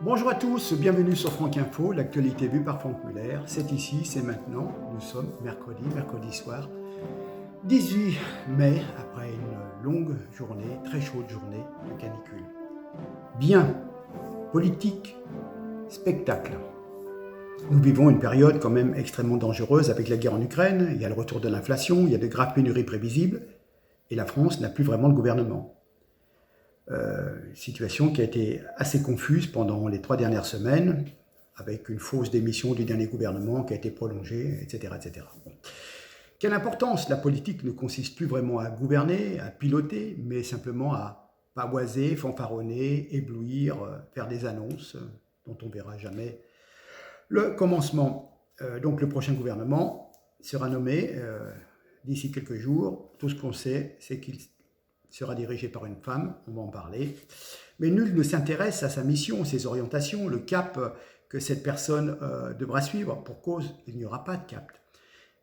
Bonjour à tous, bienvenue sur Franck Info, l'actualité vue par Franck Muller. C'est ici, c'est maintenant, nous sommes mercredi soir, 18 mai, après une longue journée, très chaude journée de canicule. Bien, politique, spectacle. Nous vivons une période quand même extrêmement dangereuse avec la guerre en Ukraine, il y a le retour de l'inflation, il y a de graves pénuries prévisibles, et la France n'a plus vraiment de gouvernement. Situation qui a été assez confuse pendant les 3 dernières semaines, avec une fausse démission du dernier gouvernement qui a été prolongée, etc. etc. Bon. Quelle importance! La politique ne consiste plus vraiment à gouverner, à piloter, mais simplement à pavoiser, fanfaronner, éblouir, faire des annonces dont on ne verra jamais le commencement. Donc le prochain gouvernement sera nommé d'ici quelques jours. Tout ce qu'on sait, c'est qu'il sera dirigé par une femme, on va en parler. Mais nul ne s'intéresse à sa mission, ses orientations, le cap que cette personne devra suivre. Pour cause, il n'y aura pas de cap.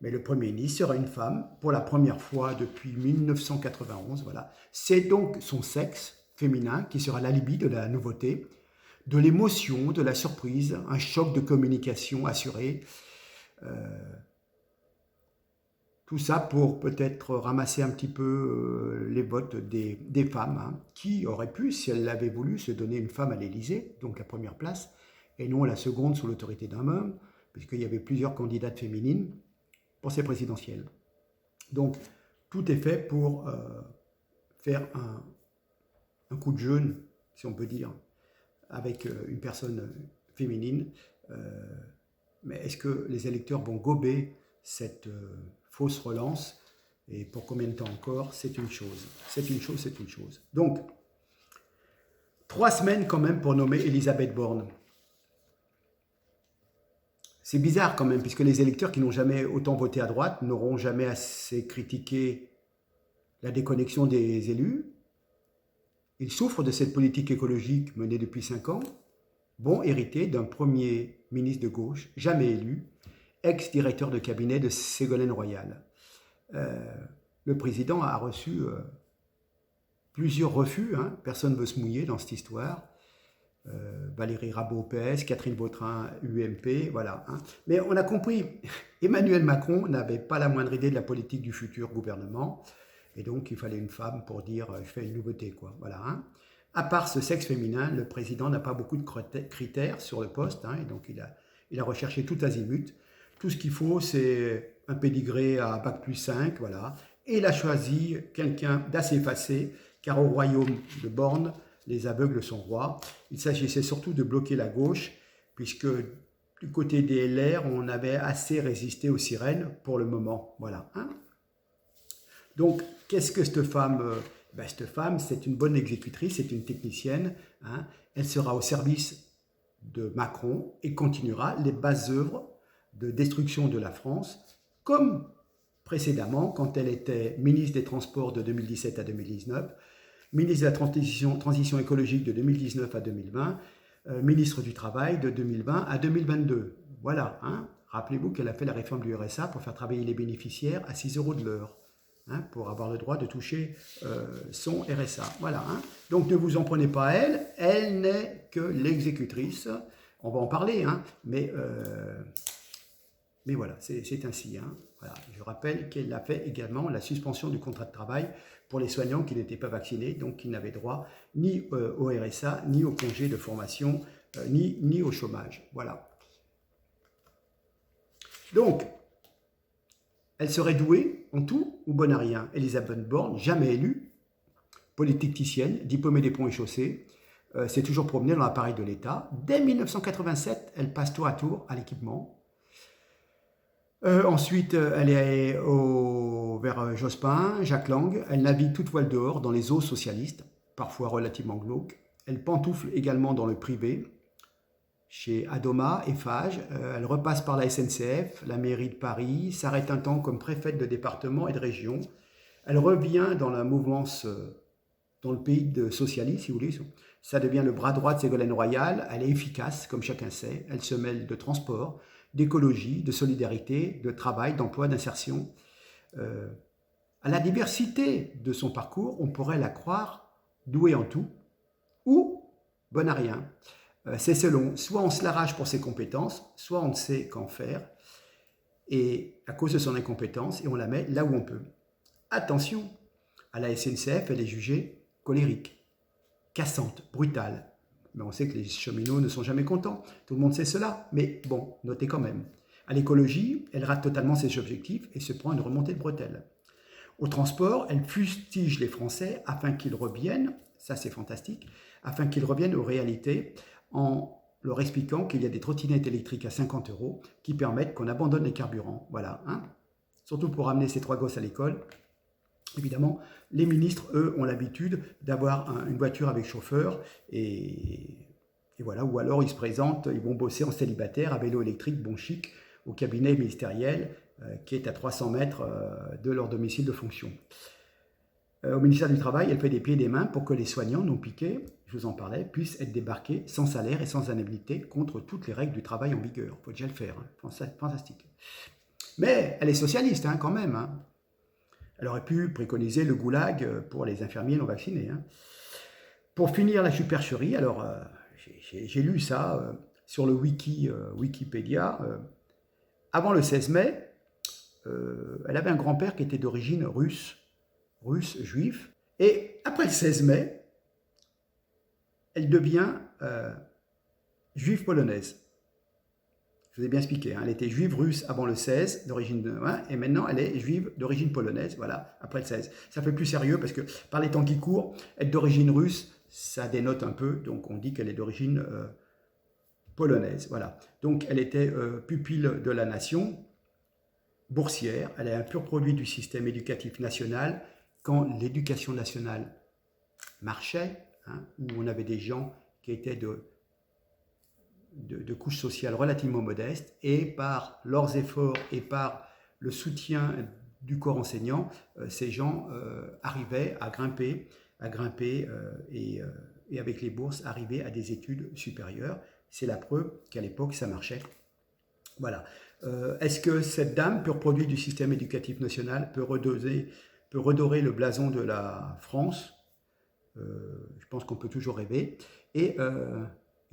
Mais le Premier ministre sera une femme pour la première fois depuis 1991. Voilà. C'est donc son sexe féminin qui sera l'alibi de la nouveauté, de l'émotion, de la surprise, un choc de communication assuré. Tout ça pour peut-être ramasser un petit peu les votes des femmes, hein, qui auraient pu, si elles l'avaient voulu, se donner une femme à l'Élysée, donc la première place, et non la seconde sous l'autorité d'un homme, puisqu'il y avait plusieurs candidates féminines pour ces présidentielles. Donc, tout est fait pour faire un coup de jeûne, si on peut dire, avec une personne féminine. Mais est-ce que les électeurs vont gober cette fausse relance? Et pour combien de temps encore? C'est une chose. C'est une chose, c'est une chose. Donc, 3 semaines quand même pour nommer Elisabeth Borne. C'est bizarre quand même, puisque les électeurs qui n'ont jamais autant voté à droite n'auront jamais assez critiqué la déconnexion des élus. Ils souffrent de cette politique écologique menée depuis 5 ans, bon hérité d'un premier ministre de gauche, jamais élu, ex-directeur de cabinet de Ségolène Royal. Le président a reçu plusieurs refus, hein, personne ne veut se mouiller dans cette histoire. Valérie Rabault PS, Catherine Vautrin UMP, voilà. Hein. Mais on a compris, Emmanuel Macron n'avait pas la moindre idée de la politique du futur gouvernement, et donc il fallait une femme pour dire je fais une nouveauté, quoi. Voilà. Hein. À part ce sexe féminin, le président n'a pas beaucoup de critères sur le poste, hein, et donc il a recherché tout azimut. Tout ce qu'il faut, c'est un pédigré à bac+5, voilà. Et il a choisi quelqu'un d'assez effacé, car au royaume de Borne, les aveugles sont rois. Il s'agissait surtout de bloquer la gauche, puisque du côté des LR, on avait assez résisté aux sirènes pour le moment. Voilà. Hein. Donc, qu'est-ce que cette femme cette femme, c'est une bonne exécutrice, c'est une technicienne. Hein. Elle sera au service de Macron et continuera les basses œuvres de destruction de la France, comme précédemment, quand elle était ministre des Transports de 2017 à 2019, ministre de la transition écologique de 2019 à 2020, ministre du Travail de 2020 à 2022. Voilà. Hein. Rappelez-vous qu'elle a fait la réforme du RSA pour faire travailler les bénéficiaires à 6 € de l'heure, hein, pour avoir le droit de toucher son RSA. Voilà. Hein. Donc ne vous en prenez pas à elle, elle n'est que l'exécutrice. On va en parler, hein, mais voilà, c'est ainsi. Hein. Voilà. Je rappelle qu'elle a fait également la suspension du contrat de travail pour les soignants qui n'étaient pas vaccinés, donc qui n'avaient droit ni au RSA, ni au congé de formation, ni au chômage. Voilà. Donc, elle serait douée en tout ou bonne à rien. Elisabeth Borne, jamais élue, politicienne, diplômée des ponts et chaussées, s'est toujours promenée dans l'appareil de l'État. Dès 1987, elle passe tour à tour à l'équipement. Ensuite, elle est vers Jospin, Jacques Lang. Elle navigue toute voile dehors dans les eaux socialistes, parfois relativement glauques. Elle pantoufle également dans le privé, chez Adoma, Eiffage. Elle repasse par la SNCF, la mairie de Paris, s'arrête un temps comme préfète de département et de région. Elle revient dans la mouvance, dans le pays de socialistes, si vous voulez. Ça devient le bras droit de Ségolène Royal. Elle est efficace, comme chacun sait. Elle se mêle de transport, d'écologie, de solidarité, de travail, d'emploi, d'insertion. À la diversité de son parcours, on pourrait la croire douée en tout ou bonne à rien. C'est selon, soit on se l'arrache pour ses compétences, soit on ne sait qu'en faire, et à cause de son incompétence, et on la met là où on peut. Attention, à la SNCF, elle est jugée colérique, cassante, brutale. Mais on sait que les cheminots ne sont jamais contents, tout le monde sait cela, mais bon, notez quand même. À l'écologie, elle rate totalement ses objectifs et se prend une remontée de bretelles. Au transport, elle fustige les Français afin qu'ils reviennent, ça c'est fantastique, afin qu'ils reviennent aux réalités en leur expliquant qu'il y a des trottinettes électriques à 50 € qui permettent qu'on abandonne les carburants. Voilà, hein. Surtout pour amener ces 3 gosses à l'école. Évidemment, les ministres, eux, ont l'habitude d'avoir une voiture avec chauffeur et voilà, ou alors ils se présentent, ils vont bosser en célibataire à vélo électrique, bon chic, au cabinet ministériel qui est à 300 mètres de leur domicile de fonction. Au ministère du Travail, elle fait des pieds et des mains pour que les soignants non piqués, je vous en parlais, puissent être débarqués sans salaire et sans indemnité contre toutes les règles du travail en vigueur. Il faut déjà le faire, hein. Fantastique. Mais elle est socialiste hein, quand même. Hein. Elle aurait pu préconiser le goulag pour les infirmiers non vaccinés. Hein. Pour finir la supercherie, alors j'ai lu ça sur le Wikipédia. Avant le 16 mai, elle avait un grand-père qui était d'origine russe, juif. Et après le 16 mai, elle devient juive polonaise. Je vous ai bien expliqué, hein, elle était juive russe avant le 16, d'origine et maintenant elle est juive d'origine polonaise, voilà, après le 16. Ça fait plus sérieux parce que par les temps qui courent, être d'origine russe, ça dénote un peu, donc on dit qu'elle est d'origine polonaise, voilà. Donc elle était pupille de la nation, boursière, elle est un pur produit du système éducatif national, quand l'éducation nationale marchait, hein, où on avait des gens qui étaient de couches sociales relativement modestes, et par leurs efforts et par le soutien du corps enseignant, ces gens arrivaient à grimper et avec les bourses arriver à des études supérieures. C'est la preuve qu'à l'époque ça marchait. Voilà. Est-ce que cette dame, pur produit du système éducatif national, peut redorer le blason de la France? Je pense qu'on peut toujours rêver. Et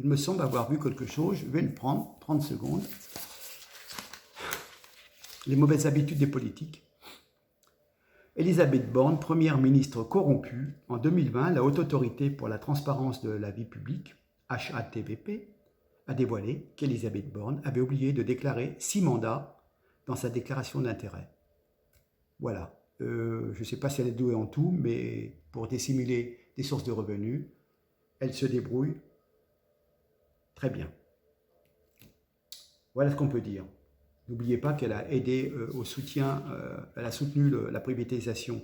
il me semble avoir vu quelque chose, je vais le prendre, 30 secondes. Les mauvaises habitudes des politiques. Elisabeth Borne, première ministre corrompue, en 2020, la Haute Autorité pour la transparence de la vie publique, HATVP, a dévoilé qu'Elisabeth Borne avait oublié de déclarer 6 mandats dans sa déclaration d'intérêt. Voilà. Je ne sais pas si elle est douée en tout, mais pour dissimuler des sources de revenus, elle se débrouille très bien. Voilà ce qu'on peut dire. N'oubliez pas qu'elle a aidé au soutien, elle a soutenu la privatisation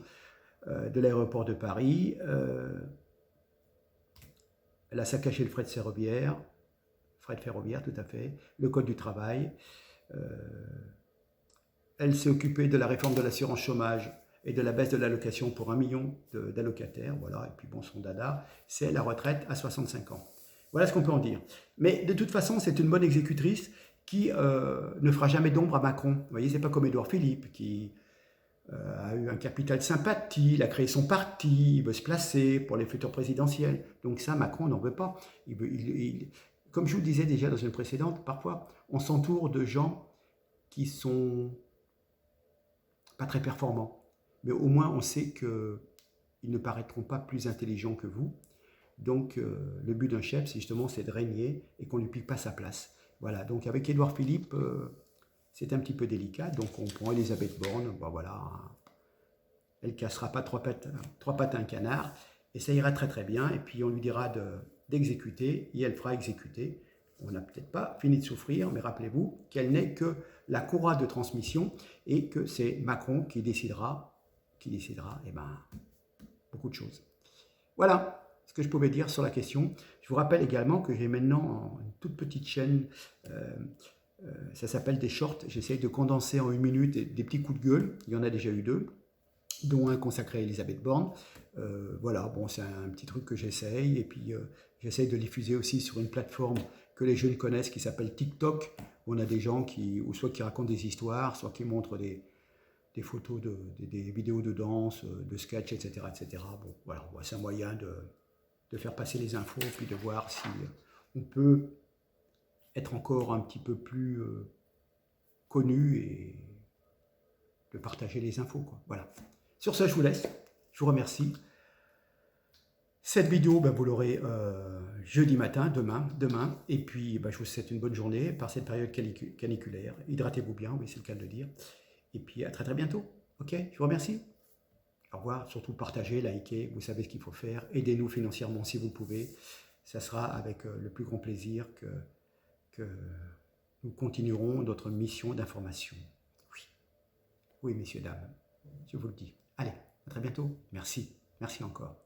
de l'aéroport de Paris, elle a saccagé le fret ferroviaire, tout à fait, le code du travail, elle s'est occupée de la réforme de l'assurance chômage et de la baisse de l'allocation pour 1 million d'allocataires, voilà, et puis bon, son dada, c'est la retraite à 65 ans. Voilà ce qu'on peut en dire. Mais de toute façon, c'est une bonne exécutrice qui ne fera jamais d'ombre à Macron. Vous voyez, c'est pas comme Édouard Philippe qui a eu un capital sympathie, il a créé son parti, il veut se placer pour les futures présidentielles. Donc ça, Macron n'en veut pas. Comme je vous le disais déjà dans une précédente, parfois, on s'entoure de gens qui sont pas très performants. Mais au moins, on sait qu'ils ne paraîtront pas plus intelligents que vous. Donc, le but d'un chef, c'est justement de régner et qu'on ne lui pique pas sa place. Voilà, donc avec Édouard Philippe, c'est un petit peu délicat. Donc, on prend Elisabeth Borne, ben voilà, elle ne cassera pas 3 pattes à un canard, et ça ira très très bien. Et puis, on lui dira d'exécuter, et elle fera exécuter. On n'a peut-être pas fini de souffrir, mais rappelez-vous qu'elle n'est que la courroie de transmission et que c'est Macron qui décidera beaucoup de choses. Voilà ce que je pouvais dire sur la question. Je vous rappelle également que j'ai maintenant une toute petite chaîne, ça s'appelle des shorts. J'essaye de condenser en 1 minute des petits coups de gueule. Il y en a déjà eu 2, dont un consacré à Elisabeth Borne. Voilà, bon, c'est un petit truc que j'essaye. Et puis, j'essaye de diffuser aussi sur une plateforme que les jeunes connaissent qui s'appelle TikTok. Où on a des gens soit qui racontent des histoires, soit qui montrent des photos, des vidéos de danse, de sketch, etc. etc. Bon, voilà, c'est un moyen de faire passer les infos, puis de voir si on peut être encore un petit peu plus connu et de partager les infos, quoi. Voilà. Sur ce, je vous laisse. Je vous remercie. Cette vidéo, vous l'aurez jeudi matin, demain. Et puis, je vous souhaite une bonne journée par cette période caniculaire. Hydratez-vous bien, oui, c'est le cas de le dire. Et puis, à très très bientôt. Ok, je vous remercie. Au revoir. Surtout, partagez, likez. Vous savez ce qu'il faut faire. Aidez-nous financièrement si vous pouvez. Ça sera avec le plus grand plaisir que nous continuerons notre mission d'information. Oui. Oui, messieurs, dames. Je vous le dis. Allez, à très bientôt. Merci. Merci encore.